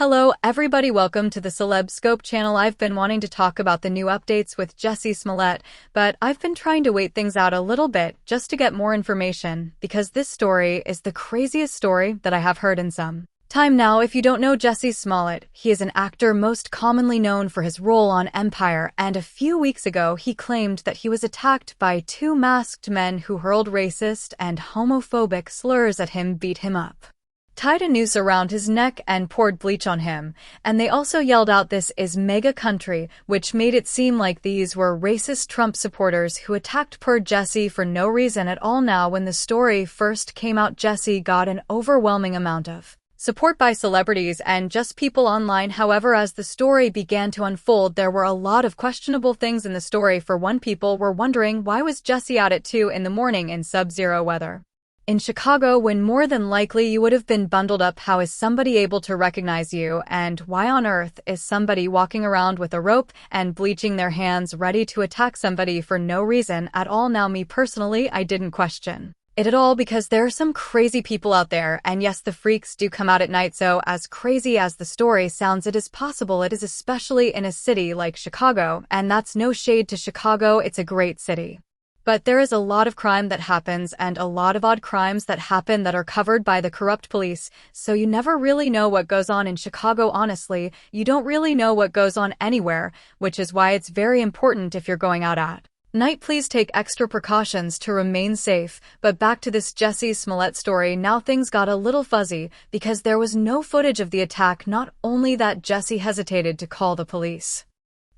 Hello everybody, welcome to the Celeb Scope channel. I've been wanting to talk about the new updates with Jussie Smollett, but I've been trying to wait things out a little bit just to get more information, because this story is the craziest story that I have heard in some time now. If you don't know Jussie Smollett, he is an actor most commonly known for his role on Empire, and a few weeks ago he claimed that he was attacked by two masked men who hurled racist and homophobic slurs at him, beat him up, tied a noose around his neck and poured bleach on him, and they also yelled out, "This is MAGA country," which made it seem like these were racist Trump supporters who attacked poor Jussie for no reason at all. Now, when the story first came out, Jussie got an overwhelming amount of support by celebrities and just people online. However, as the story began to unfold, there were a lot of questionable things in the story. For one, people were wondering, why was Jussie out at 2 in the morning in sub-zero weather in Chicago when more than likely you would have been bundled up? How is somebody able to recognize you? And why on earth is somebody walking around with a rope and bleaching their hands, ready to attack somebody for no reason at all? Now, me personally, I didn't question it at all, because there are some crazy people out there, and yes, the freaks do come out at night. So as crazy as the story sounds, it is possible. It is, especially in a city like Chicago, and that's no shade to Chicago, it's a great city. But there is a lot of crime that happens, and a lot of odd crimes that happen that are covered by the corrupt police, so you never really know what goes on in Chicago. Honestly, you don't really know what goes on anywhere, which is why it's very important, if you're going out at night, please take extra precautions to remain safe. But back to this Jussie Smollett story. Now things got a little fuzzy, because there was no footage of the attack. Not only that, Jussie hesitated to call the police.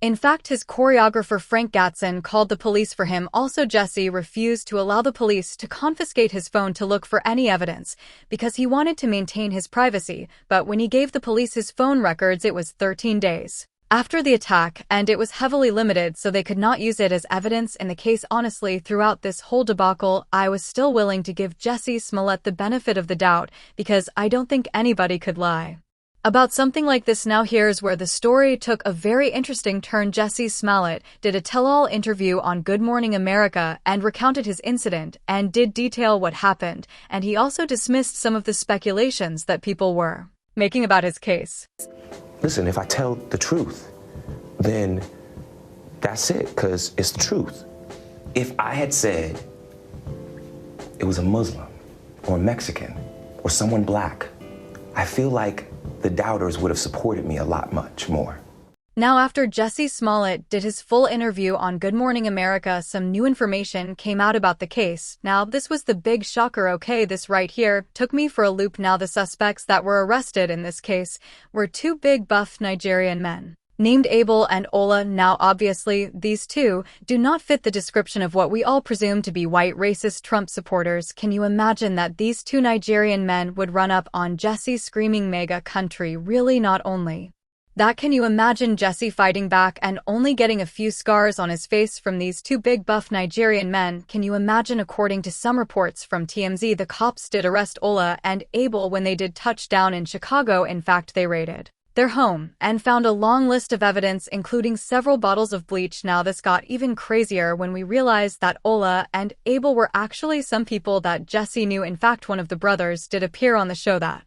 In fact, his choreographer Frank Gatson called the police for him. Also, Jussie refused to allow the police to confiscate his phone to look for any evidence, because he wanted to maintain his privacy. But when he gave the police his phone records, it was 13 days after the attack, and it was heavily limited, so they could not use it as evidence in the case. Honestly, throughout this whole debacle, I was still willing to give Jussie Smollett the benefit of the doubt, because I don't think anybody could lie about something like this. Now here's where the story took a very interesting turn. Jussie Smollett did a tell-all interview on Good Morning America and recounted his incident and did detail what happened, and he also dismissed some of the speculations that people were making about his case. Listen, if I tell the truth, then that's it, because it's the truth. If I had said it was a Muslim or Mexican or someone black, I feel like the doubters would have supported me a lot much more. Now, after Jussie Smollett did his full interview on Good Morning America, some new information came out about the case. Now, this was the big shocker. Okay, this right here took me for a loop. Now, the suspects that were arrested in this case were two big buff Nigerian men named Abel and Ola. Now, obviously, these two do not fit the description of what we all presume to be white racist Trump supporters. Can you imagine that these two Nigerian men would run up on Jussie screaming "MAGA country"? Really, not only that, can you imagine Jussie fighting back and only getting a few scars on his face from these two big buff Nigerian men? Can you imagine? According to some reports from TMZ, the cops did arrest Ola and Abel when they did touchdown in Chicago. In fact, they raided their home and found a long list of evidence, including several bottles of bleach. Now, this got even crazier when we realized that Ola and Abel were actually some people that Jussie knew. In fact, one of the brothers did appear on the show that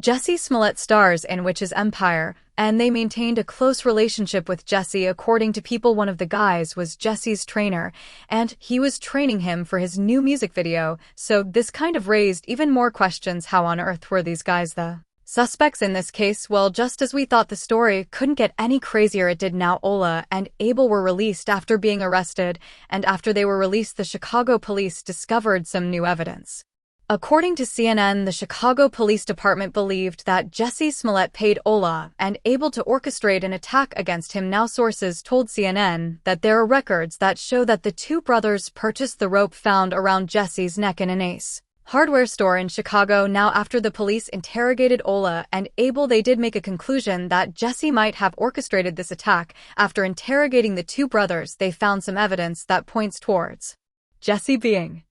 Jussie Smollett stars in, which is Empire, and they maintained a close relationship with Jussie. According to people, one of the guys was Jussie's trainer, and he was training him for his new music video. So this kind of raised even more questions. How on earth were these guys the suspects in this case? Well, just as we thought, the story couldn't get any crazier, it did. Now, Ola and Abel were released after being arrested, and after they were released, the Chicago police discovered some new evidence. According to CNN, the Chicago Police Department believed that Jussie Smollett paid Ola and Abel to orchestrate an attack against him. Now, sources told CNN that there are records that show that the two brothers purchased the rope found around Jussie's neck in an Ace Hardware store in Chicago. Now, after the police interrogated Ola and Abel, they did make a conclusion that Jussie might have orchestrated this attack. After interrogating the two brothers, they found some evidence that points towards Jussie being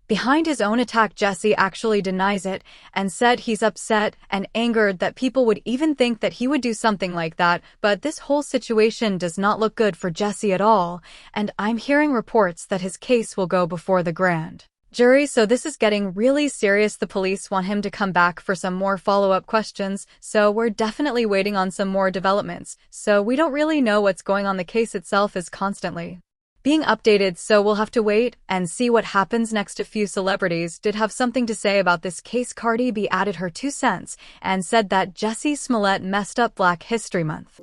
behind his own attack. Jussie actually denies it and said he's upset and angered that people would even think that he would do something like that. But this whole situation does not look good for Jussie at all, and I'm hearing reports that his case will go before the grand Jury, so this is getting really serious. The police want him to come back for some more follow-up questions, so we're definitely waiting on some more developments. So we don't really know what's going on. The case itself is constantly being updated, so we'll have to wait and see what happens next. A few celebrities did have something to say about this case. Cardi B added her 2 cents and said that Jussie Smollett messed up Black History Month.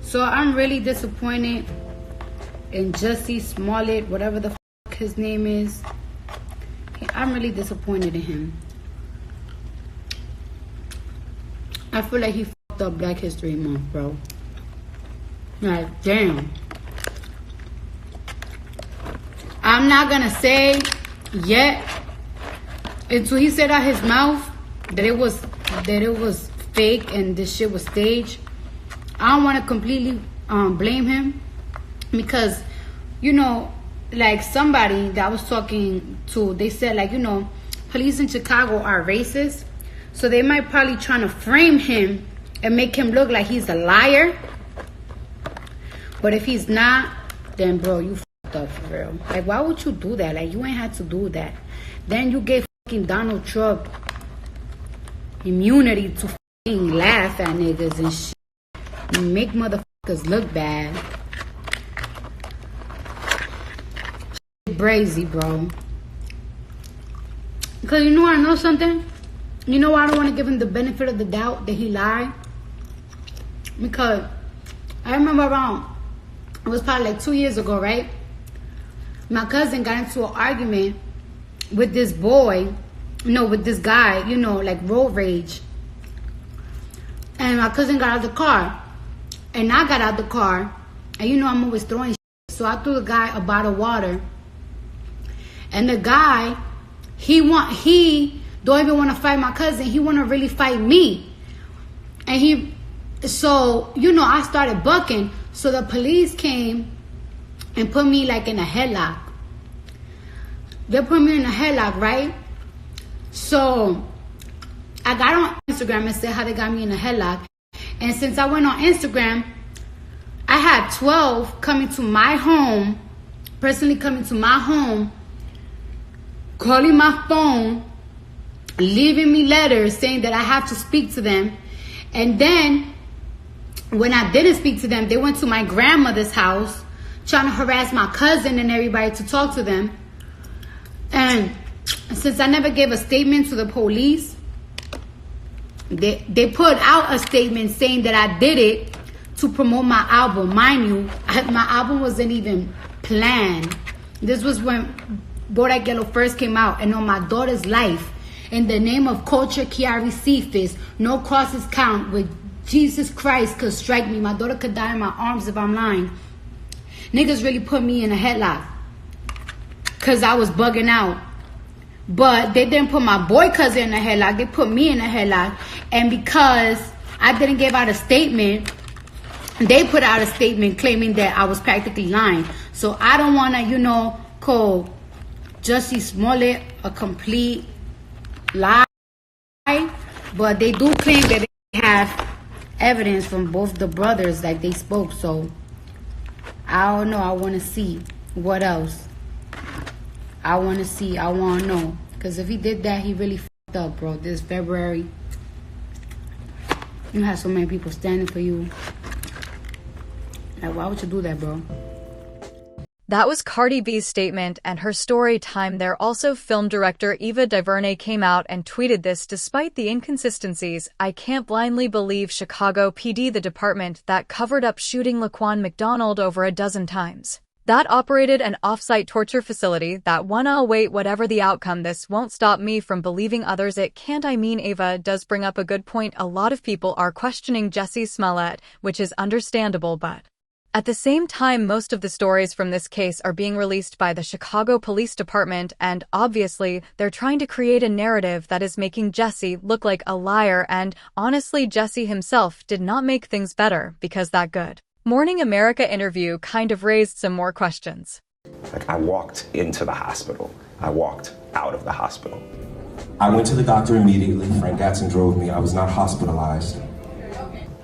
So I'm really disappointed in Jussie Smollett, whatever the f his name is. I'm really disappointed in him. I feel like he fucked up Black History Month, bro. Like, damn. I'm not gonna say yet until he said out his mouth that it was fake and this shit was staged. I don't want to completely blame him because, you know, like somebody that I was talking to, they said, like, you know, police in Chicago are racist, so they might probably trying to frame him and make him look like he's a liar. But if he's not, then bro, you fucked up for real. Like, why would you do that? Like, you ain't had to do that. Then you gave fucking Donald Trump immunity to fucking laugh at niggas and shit. You make motherfuckers look bad. Brazy, bro. Because you know, I know something. You know why I don't want to give him the benefit of the doubt that he lied? Because I remember around, it was probably like 2 years ago, right? My cousin got into an argument with this boy, with this guy, like road rage. And my cousin got out of the car. And I got out of the car. And I'm always throwing shit. So I threw the guy a bottle of water. And the guy, he don't even want to fight my cousin. He want to really fight me. And I started bucking. So the police came and put me like in a headlock. They put me in a headlock, right? So I got on Instagram and said how they got me in a headlock. And since I went on Instagram, I had 12 coming to my home, personally coming to my home, calling my phone, leaving me letters saying that I have to speak to them. And then when I didn't speak to them, they went to my grandmother's house trying to harass my cousin and everybody to talk to them. And since I never gave a statement to the police, they put out a statement saying that I did it to promote my album. Mind you, my album wasn't even planned. This was when Bodak Yellow first came out. And on my daughter's life, in the name of culture, Kiari Cephas, no crosses count. With Jesus Christ could strike me, my daughter could die in my arms if I'm lying. Niggas really put me in a headlock because I was bugging out. But they didn't put my boy cousin in a headlock. They put me in a headlock. And because I didn't give out a statement, they put out a statement claiming that I was practically lying. So I don't want to, call Jussie Smollett a complete lie. But they do claim that they have evidence from both the brothers that they spoke. So I don't know. I want to see what else. I want to know. Because if he did that, he really fucked up, bro. This February, you have so many people standing for you. Like, why would you do that, bro? That was Cardi B's statement and her story time there. Also, film director Ava DuVernay came out and tweeted this: despite the inconsistencies, I can't blindly believe Chicago PD, the department that covered up shooting Laquan McDonald over a dozen times, that operated an off-site torture facility, that I'll wait whatever the outcome, this won't stop me from believing others. It can't. I mean, Ava does bring up a good point. A lot of people are questioning Jussie Smollett, which is understandable, but at the same time, most of the stories from this case are being released by the Chicago Police Department, and obviously, they're trying to create a narrative that is making Jussie look like a liar, and honestly, Jussie himself did not make things better because that Good Morning America interview kind of raised some more questions. Like, I walked into the hospital. I walked out of the hospital. I went to the doctor immediately. Frank Gatson drove me. I was not hospitalized.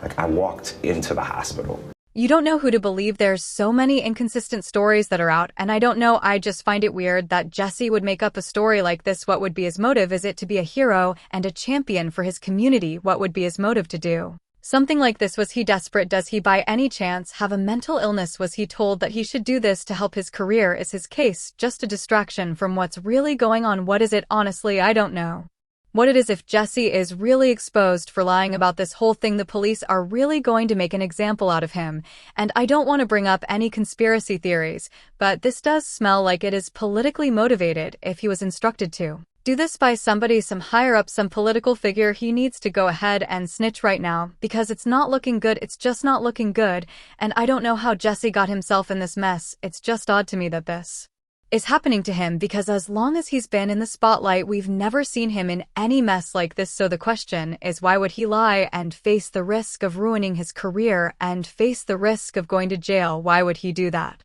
Like, I walked into the hospital. You don't know who to believe. There's so many inconsistent stories that are out, and I don't know, I just find it weird that Jussie would make up a story like this. What would be his motive? Is it to be a hero and a champion for his community? What would be his motive to do something like this? Was he desperate? Does he by any chance have a mental illness? Was he told that he should do this to help his career? Is his case just a distraction from what's really going on? What is it? Honestly, I don't know what it is. If Jussie is really exposed for lying about this whole thing, the police are really going to make an example out of him. And I don't want to bring up any conspiracy theories, but this does smell like it is politically motivated. If he was instructed to do this by somebody, some higher up, some political figure, he needs to go ahead and snitch right now, because it's not looking good. It's just not looking good. And I don't know how Jussie got himself in this mess. It's just odd to me that this is happening to him, because as long as he's been in the spotlight, we've never seen him in any mess like this. So the question is, why would he lie and face the risk of ruining his career and face the risk of going to jail? Why would he do that?